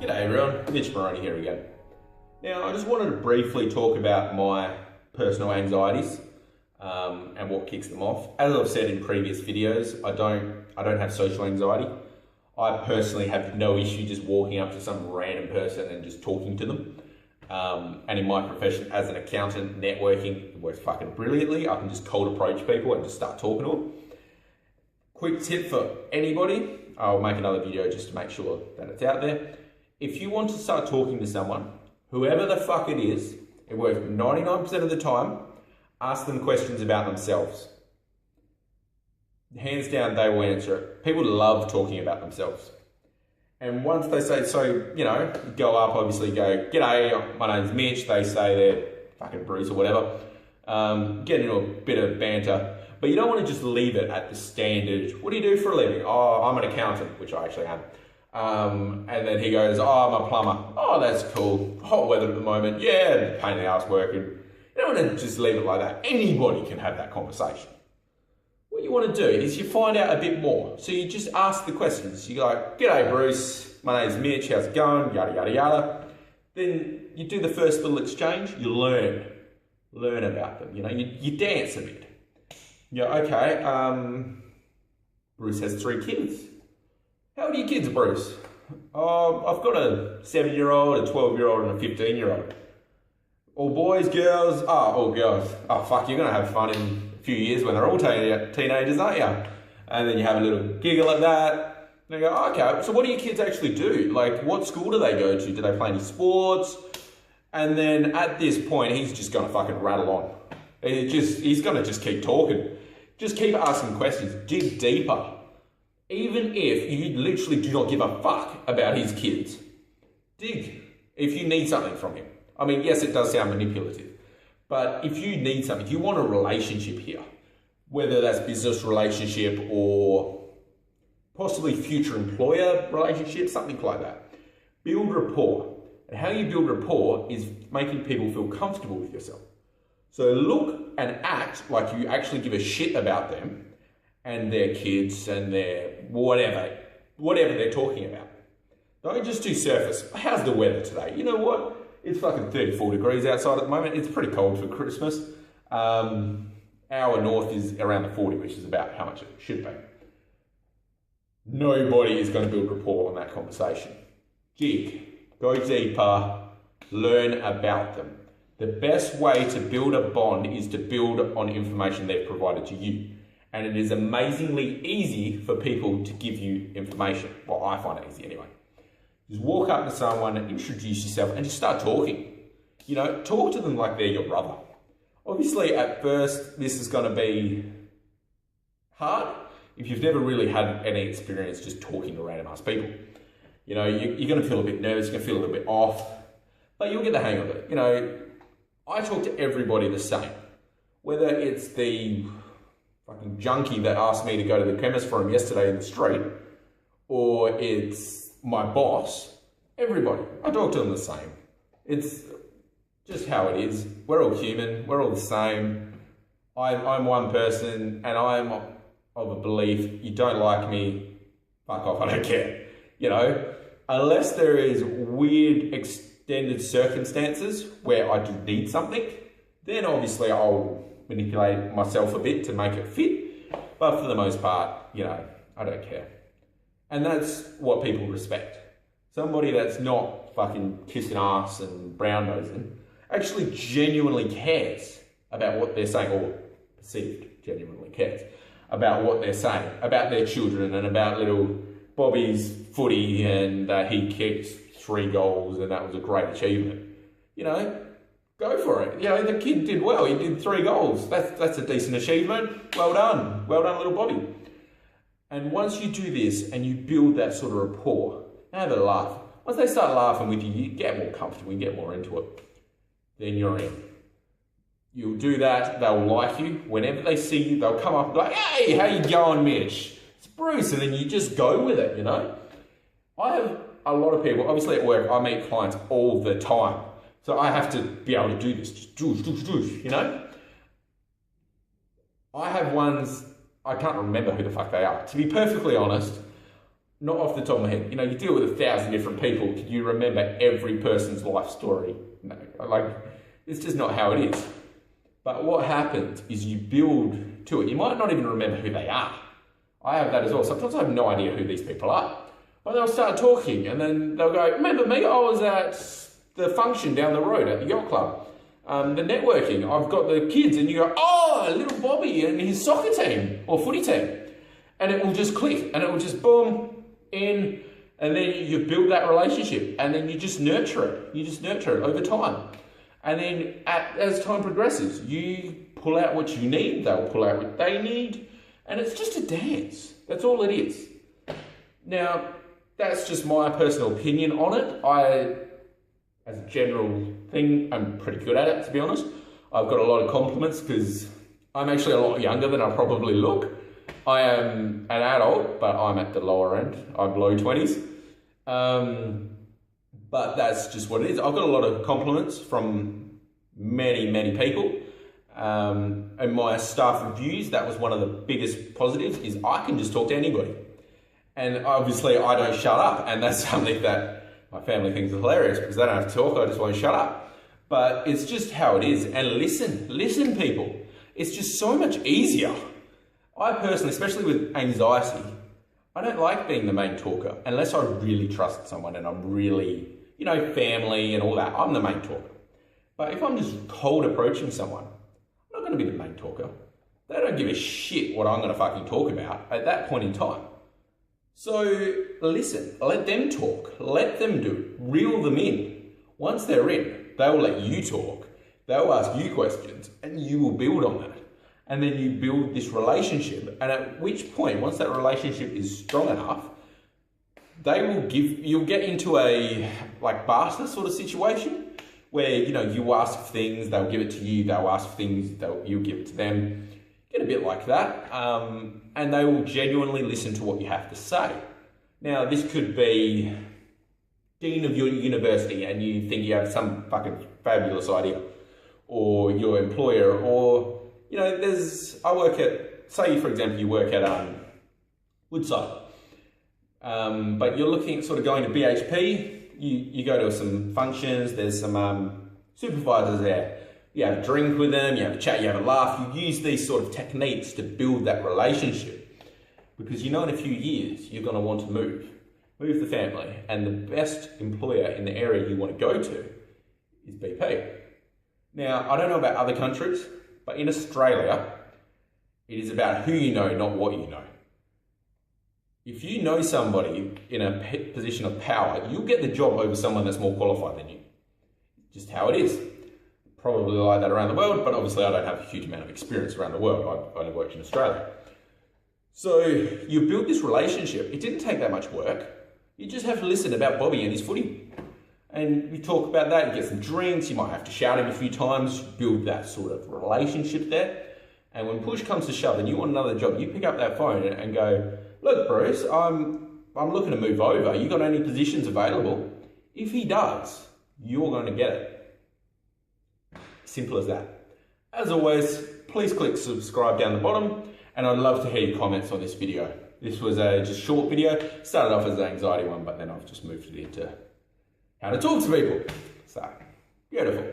G'day everyone, Mitch Maroney here again. Now I just wanted to briefly talk about my personal anxieties and what kicks them off. As I've said in previous videos, I don't have social anxiety. I personally have no issue just walking up to some random person and just talking to them. And in my profession as an accountant, networking, it works fucking brilliantly. I can just cold approach people and just start talking to them. Quick tip for anybody, I'll make another video just to make sure that it's out there. If you want to start talking to someone, whoever the fuck it is, it works 99% of the time, ask them questions about themselves. Hands down, they will answer it. People love talking about themselves. And once they say, so, you know, go up, obviously go, g'day, my name's Mitch. They say they're fucking Bruce or whatever. Get into a bit of banter. But you don't want to just leave it at the standard, what do you do for a living? Oh, I'm an accountant, which I actually am. And then he goes, oh, I'm a plumber. Oh, that's cool. Hot weather at the moment. Yeah, pain in the ass working. You don't want to just leave it like that. Anybody can have that conversation. What you want to do is you find out a bit more. So you just ask the questions. You go, g'day Bruce, my name's Mitch, how's it going? Yada, yada, yada. Then you do the first little exchange, you learn about them. You know, you dance a bit. You go, okay, Bruce has 3 kids. How old are your kids, Bruce? I've got a 7-year-old, a 12-year-old, and a 15-year-old. All boys, girls? Oh, all girls. Oh, fuck, you're going to have fun in a few years when they're all teenagers, aren't you? And then you have a little giggle at that. And you go, okay, so what do your kids actually do? Like, what school do they go to? Do they play any sports? And then at this point, he's just going to fucking rattle on. He's going to just keep talking. Just keep asking questions. Dig deeper. Even if you literally do not give a fuck about his kids, dig if you need something from him. I mean, yes, it does sound manipulative, but if you need something, if you want a relationship here, whether that's business relationship or possibly future employer relationship, something like that, build rapport. And how you build rapport is making people feel comfortable with yourself. So look and act like you actually give a shit about them and their kids and their whatever they're talking about. Don't just do surface. How's the weather today? You know what? It's fucking 34 degrees outside at the moment. It's pretty cold for Christmas. Our north is around the 40, which is about how much it should be. Nobody is going to build rapport on that conversation. Dig, go deeper, learn about them. The best way to build a bond is to build on information they've provided to you. And it is amazingly easy for people to give you information. Well, I find it easy anyway. Just walk up to someone, introduce yourself, and just start talking. You know, talk to them like they're your brother. Obviously, at first, this is going to be hard if you've never really had any experience just talking to random ass people. You know, you're going to feel a bit nervous, you're going to feel a little bit off, but you'll get the hang of it. You know, I talk to everybody the same. Whether it's the fucking junkie that asked me to go to the chemist for him yesterday in the street, or it's my boss, everybody. I talk to them the same. It's just how it is. We're all human, we're all the same. I'm one person and I'm of a belief, you don't like me, fuck off, I don't care. You know, unless there is weird extended circumstances where I do need something, then obviously I'll manipulate myself a bit to make it fit, but for the most part, you know, I don't care. And that's what people respect. Somebody that's not fucking kissing ass and brown nosing actually genuinely cares about what they're saying, or perceived genuinely cares about what they're saying, about their children and about little Bobby's footy and he kicked 3 goals and that was a great achievement. You know, go for it. You know, the kid did well. He did 3 goals. That's a decent achievement. Well done. Well done, little Bobby. And once you do this and you build that sort of rapport, have a laugh. Once they start laughing with you, you get more comfortable, you get more into it. Then you're in. You'll do that. They'll like you. Whenever they see you, they'll come up and be like, hey, how you going, Mitch? It's Bruce. And then you just go with it, you know. I have a lot of people, obviously at work, I meet clients all the time. So I have to be able to do this, just you know? I have ones, I can't remember who the fuck they are. To be perfectly honest, not off the top of my head. You know, you deal with 1,000 different people. Can you remember every person's life story? No, like, it's just not how it is. But what happens is you build to it. You might not even remember who they are. I have that as well. Sometimes I have no idea who these people are. But they'll start talking and then they'll go, remember me? I was at the function down the road at the yacht club. The networking, I've got the kids, and you go, oh, little Bobby and his soccer team or footy team. And it will just click and it will just boom, in, and then you build that relationship and then you just nurture it. You just nurture it over time. And then as time progresses, you pull out what you need, they'll pull out what they need, and it's just a dance. That's all it is. Now, that's just my personal opinion on it. As a general thing, I'm pretty good at it, to be honest. I've got a lot of compliments because I'm actually a lot younger than I probably look. I am an adult, but I'm at the lower end. I'm low 20s. But that's just what it is. I've got a lot of compliments from many, many people. In my staff reviews, that was one of the biggest positives, is I can just talk to anybody. And obviously I don't shut up, and that's something that my family thinks is hilarious because they don't have to talk, I just won't shut up. But it's just how it is. And listen people. It's just so much easier. I personally, especially with anxiety, I don't like being the main talker unless I really trust someone and I'm really, you know, family and all that. I'm the main talker. But if I'm just cold approaching someone, I'm not going to be the main talker. They don't give a shit what I'm going to fucking talk about at that point in time. So listen, let them talk, let them do it, reel them in. Once they're in, they'll let you talk, they'll ask you questions, and you will build on that. And then you build this relationship, and at which point, once that relationship is strong enough, you'll get into a like barter sort of situation where, you know, you ask for things, they'll give it to you, they'll ask for things, you'll give it to them. Get a bit like that, and they will genuinely listen to what you have to say. Now, this could be dean of your university and you think you have some fucking fabulous idea, or your employer, or, you know, I work at, say for example, you work at Woodside, but you're looking at sort of going to BHP, you go to some functions, there's some supervisors there. You have a drink with them, you have a chat, you have a laugh. You use these sort of techniques to build that relationship. Because you know in a few years, you're going to want to move the family. And the best employer in the area you want to go to is BP. Now, I don't know about other countries, but in Australia, it is about who you know, not what you know. If you know somebody in a position of power, you'll get the job over someone that's more qualified than you. Just how it is. Probably like that around the world, but obviously I don't have a huge amount of experience around the world. I've only worked in Australia. So you build this relationship. It didn't take that much work. You just have to listen about Bobby and his footy. And you talk about that, you get some drinks, you might have to shout him a few times, build that sort of relationship there. And when push comes to shove and you want another job, you pick up that phone and go, look Bruce, I'm looking to move over. You got any positions available? If he does, you're going to get it. Simple as that. As always, please click subscribe down the bottom, and I'd love to hear your comments on this video. This was a just short video. Started off as an anxiety one, but then I've just moved it into how to talk to people. So, beautiful.